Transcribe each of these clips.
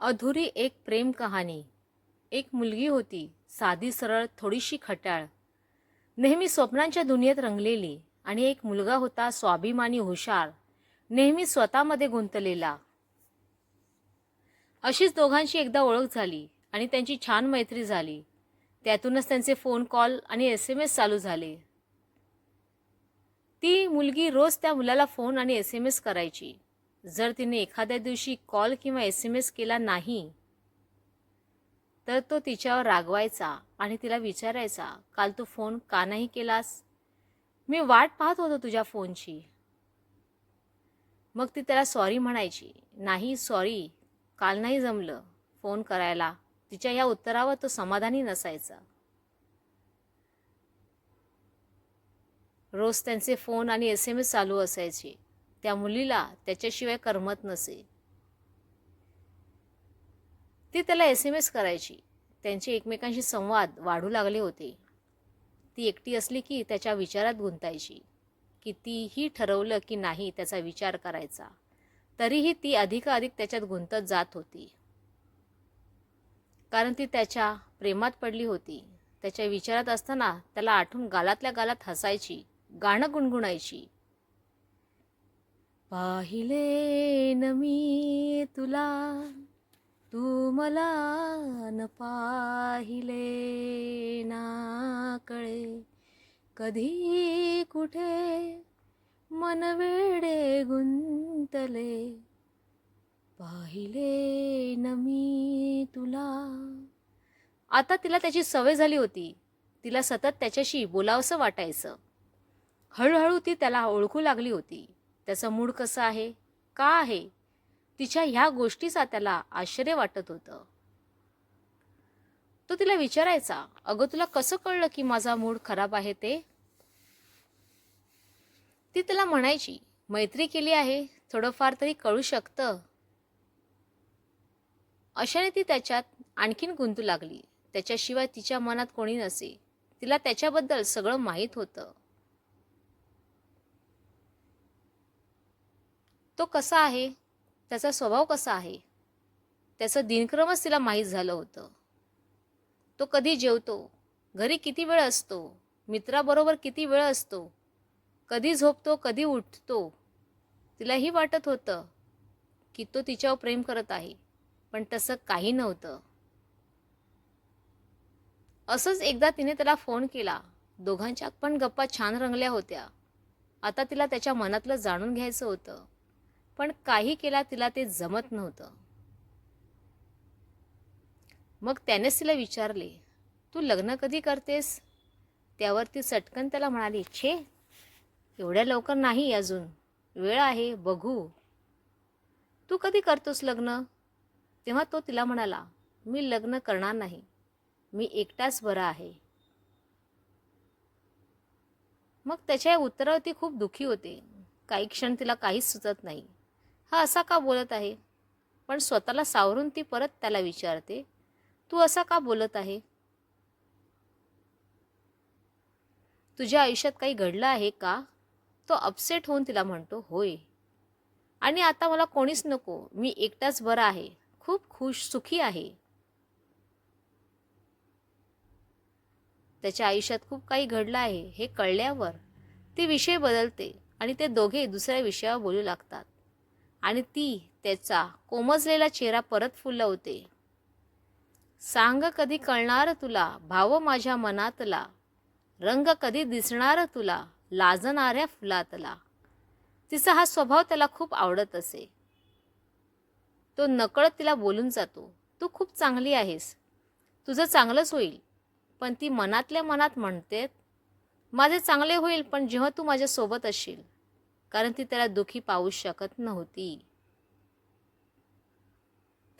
अधुरी एक प्रेम कहाणी. एक मुलगी होती, साधी सरळ, थोडीशी खट्याळ, नेहमी स्वप्नांच्या दुनियेत रंगलेली. आणि एक मुलगा होता, स्वाभिमानी, हुशार, नेहमी स्वतःमध्ये गुंतलेला. अशीच दोघांची एकदा ओळख झाली आणि त्यांची छान मैत्री झाली. त्यातूनच त्यांचे फोन कॉल आणि SMS चालू झाले. ती मुलगी रोज त्या मुलाला फोन आणि SMS करायची. जर तिने एखाद्या दिवशी कॉल किंवा SMS केला नाही तर तो तिच्यावर रागवायचा आणि तिला विचारायचा, काल तू फोन का नाही केलास? मी वाट पाहत होतो तुझ्या फोनची. मग ती त्याला सॉरी म्हणायची. नाही सॉरी, काल नाही जमलं फोन करायला. तिच्या या उत्तरावर तो समाधानी नसायचा. रोज त्यांचे फोन आणि SMS चालू असायचे. त्या मुलीला त्याच्याशिवाय करमत नसे. ती त्याला SMS करायची. त्यांचे एकमेकांशी संवाद वाढू लागले होते. ती एकटी असली की त्याच्या विचारात गुंतायची. कितीही ठरवलं की नाही त्याचा विचार करायचा, तरीही ती अधिकाधिक त्याच्यात गुंतत जात होती. कारण ती त्याच्या प्रेमात पडली होती. त्याच्या विचारात असताना त्याला आठवून गालातल्या गालात हसायची, गाणं गुणगुणायची. पाहिले न मी तुला, तू मला न पाहिले ना कळे, कधी कुठे मन वेडे गुंतले, पाहिले न मी तुला. आता तिला त्याची सवय झाली होती. तिला सतत त्याच्याशी बोलावंसं वाटायचं. हळूहळू ती त्याला ओळखू लागली होती. त्याचा मूड कसा आहे, का आहे, तिच्या ह्या गोष्टीचा त्याला आश्चर्य वाटत होतं. तो तिला विचारायचा, अगं तुला कसं कळलं की माझा मूड खराब आहे ते? ती त्याला म्हणायची, मैत्री केली आहे, थोडंफार तरी कळू शकतं. अशाने ती त्याच्यात आणखीन गुंतू लागली. त्याच्याशिवाय तिच्या मनात कोणी नसे. तिला त्याच्याबद्दल सगळं माहीत होतं. तो कसा आहे, त्याचा स्वभाव कसा आहे, त्याचं दिनक्रमच तिला माहीत झालं होतं. तो कधी जेवतो, घरी किती वेळ असतो, मित्राबरोबर किती वेळ असतो, कधी झोपतो, कधी उठतो. तिलाही वाटत होतं की तो तिच्यावर प्रेम करत आहे, पण तसं काही नव्हतं. असंच एकदा तिने त्याला फोन केला. दोघांच्या पण गप्पा छान रंगल्या होत्या. आता तिला त्याच्या मनातलं जाणून घ्यायचं होतं, पण काही केला तिला ते जमत नव्हतं. मग त्यानेच तिला विचारले, तू लग्न कधी करतेस? त्यावर ती चटकन त्याला म्हणाली, छे, एवढ्या लवकर नाही, अजून वेळ आहे, बघू. तू कधी करतोस लग्न? तेव्हा तो तिला म्हणाला, मी लग्न करणार नाही, मी एकटाच बरा आहे. मग त्याच्या उत्तरावर ती खूप दुःखी होते. काही क्षण तिला काहीच सुचत नाही. हा असा का बोलत आहे? पण स्वतःला सावरून ती परत त्याला विचारते, तू असा का बोलत आहे? तुझ्या आयुष्यात काही घडलं आहे का? तो अपसेट होऊन तिला म्हणतो, होय. आणि आता मला कोणीच नको, मी एकटाच बरा आहे, खूप खुश सुखी आहे. त्याच्या आयुष्यात खूप काही घडलं आहे हे कळल्यावर ती विषय बदलते आणि ते दोघे दुसऱ्या विषयावर बोलू लागतात. आणि ती त्याचा कोमजलेला चेहरा परत फुलवते. सांग कधी कळणार तुला भाव माझ्या मनातला, रंग कधी दिसणार तुला लाजणाऱ्या फुलातला. तिचा हा स्वभाव त्याला खूप आवडत असे. तो नकळत तिला बोलून जातो, तू खूप चांगली आहेस, तुझं चांगलंच होईल. पण ती मनातल्या मनात म्हणते, माझे चांगले होईल पण जेव्हा तू माझ्यासोबत असशील. कारण ती त्याला दुखी पाहू शकत नव्हती.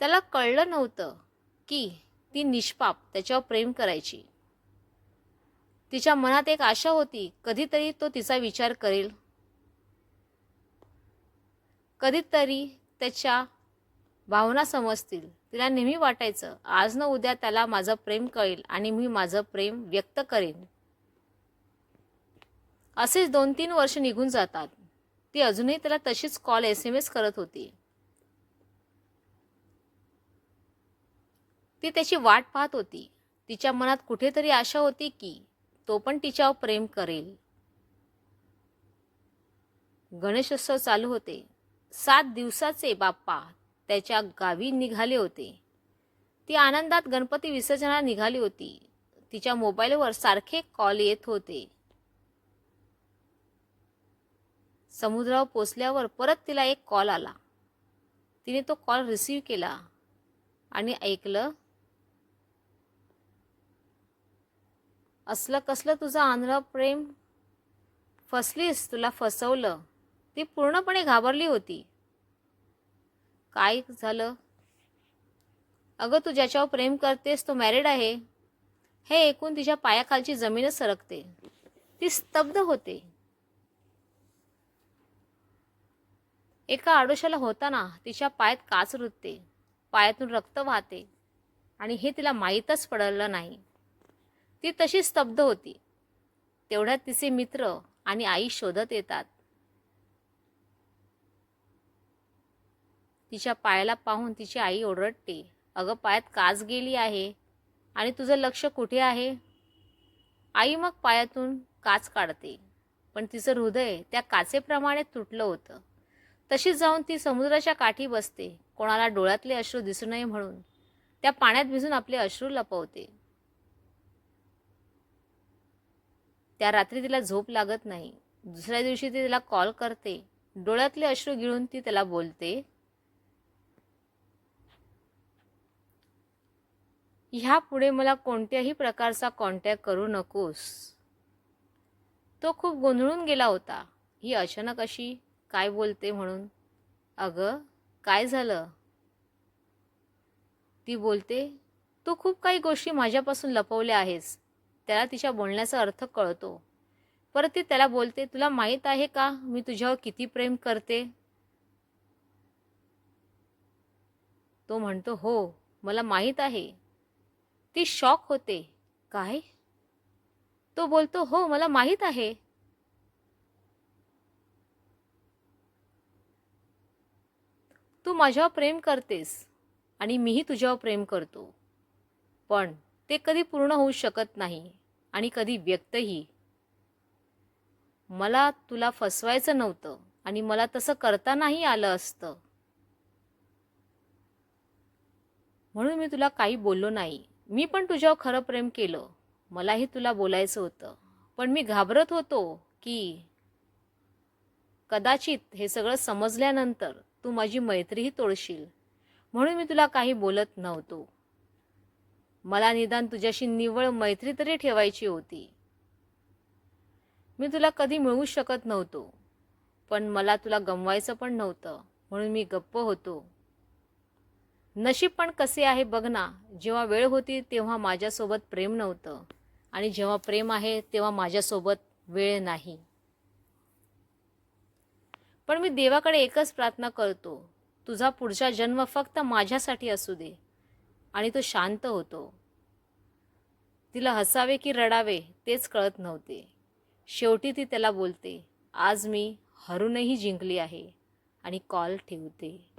त्याला कळलं नव्हतं की ती निष्पाप त्याच्यावर प्रेम करायची. तिच्या मनात एक आशा होती, कधीतरी तो तिचा विचार करेल, कधीतरी त्याच्या भावना समजतील. तिला नेहमी वाटायचं, आज न उद्या त्याला माझं प्रेम कळेल आणि मी माझं प्रेम व्यक्त करेन. असेच 2-3 वर्ष निघून जातात. ती अजूनही त्याला तशीच कॉल SMS करत होती. ती त्याची वाट पाहत होती. तिच्या मनात कुठेतरी आशा होती की तो पण तिच्यावर प्रेम करेल. गणेशोत्सव चालू होते. 7 दिवसाचे बाप्पा त्याच्या गावी निघाले होते. ती आनंदात गणपती विसर्जनाला निघाली होती. तिच्या मोबाईलवर सारखे कॉल येत होते. समुद्रावर पोचल्यावर परत तिला एक कॉल आला. तिने तो कॉल रिसीव्ह केला आणि ऐकलं, असलं कसलं तुझं आंधळं प्रेम, फसलीस, तुला फसवलं. ती पूर्णपणे घाबरली होती. काय झालं? अगं, तू ज्याच्यावर प्रेम करतेस तो मॅरिड आहे. हे ऐकून तिच्या पायाखालची जमीनच सरकते. ती स्तब्ध होते. एका आडोशाला होताना तिच्या पायात काच रुतते, पायातून रक्त वाहते आणि हे तिला माहीतच पडलं नाही. ती तशी स्तब्ध होती. तेवढ्यात तिचे मित्र आणि आई शोधत येतात. तिच्या पायाला पाहून तिची आई ओरडते, अगं, पायात काच गेली आहे आणि तुझं लक्ष कुठे आहे? आई मग पायातून काच काढते, पण तिचं हृदय त्या काचेप्रमाणे तुटलं होतं. तशीच जाऊन ती समुद्राच्या काठी बसते. कोणाला डोळ्यातले अश्रू दिसू नये म्हणून त्या पाण्यात भिजून आपले अश्रू लपवते. त्या रात्री तिला झोप लागत नाही. दुसऱ्या दिवशी ती तिला कॉल करते. डोळ्यातले अश्रू गिळून ती त्याला बोलते, ह्यापुढे मला कोणत्याही प्रकारचा कॉन्टॅक्ट करू नकोस. तो खूप गोंधळून गेला होता. ही अचानक अशी काय बोलते म्हणून. अगं, काय झालं? ती बोलते, तू खूप काही गोष्टी माझ्यापासून लपवल्या आहेस. त्याला तिच्या बोलण्याचा अर्थ कळतो. परत ती त्याला बोलते, तुला माहीत आहे का मी तुझ्यावर किती प्रेम करते? तो म्हणतो, हो, मला माहीत आहे. ती शॉक होते. काय? तो बोलतो, हो, मला माहीत आहे. तू माझ्यावर प्रेम करतेस आणि मीही तुझ्यावर प्रेम करतो. पण ते कधी पूर्ण होऊ शकत नाही आणि कधी व्यक्तही. मला तुला फसवायचं नव्हतं आणि मला तसं करता नाही आलं असतं. म्हणून मी तुला काही बोललो नाही. मी पण तुझ्यावर खरं प्रेम केलं. मलाही तुला बोलायचं होतं. पण मी घाबरत होतो की कदाचित हे सगळं समजल्यानंतर तू माझी मैत्रीही तोडशील. म्हणून मी तुला काही बोलत नव्हतो. मला निदान तुझ्याशी निव्वळ मैत्री तरी ठेवायची होती. मी तुला कधी मिळवू शकत नव्हतो, पण मला तुला गमवायचं पण नव्हतं. म्हणून मी गप्प होतो. नशीब पण कसे आहे बघ ना, जेव्हा वेळ होती तेव्हा माझ्यासोबत प्रेम नव्हतं आणि जेव्हा प्रेम आहे तेव्हा माझ्यासोबत वेळ नाही. पण मी देवाकडे एकच प्रार्थना करतो, तुझा पुढचा जन्म फक्त माझ्यासाठी असू दे. आणि तो शांत होतो. तिला हसावे की रडावे तेच कळत नव्हते. शेवटी ती त्याला बोलते, आज मी हरूनही जिंकली आहे, आणि कॉल ठेवते.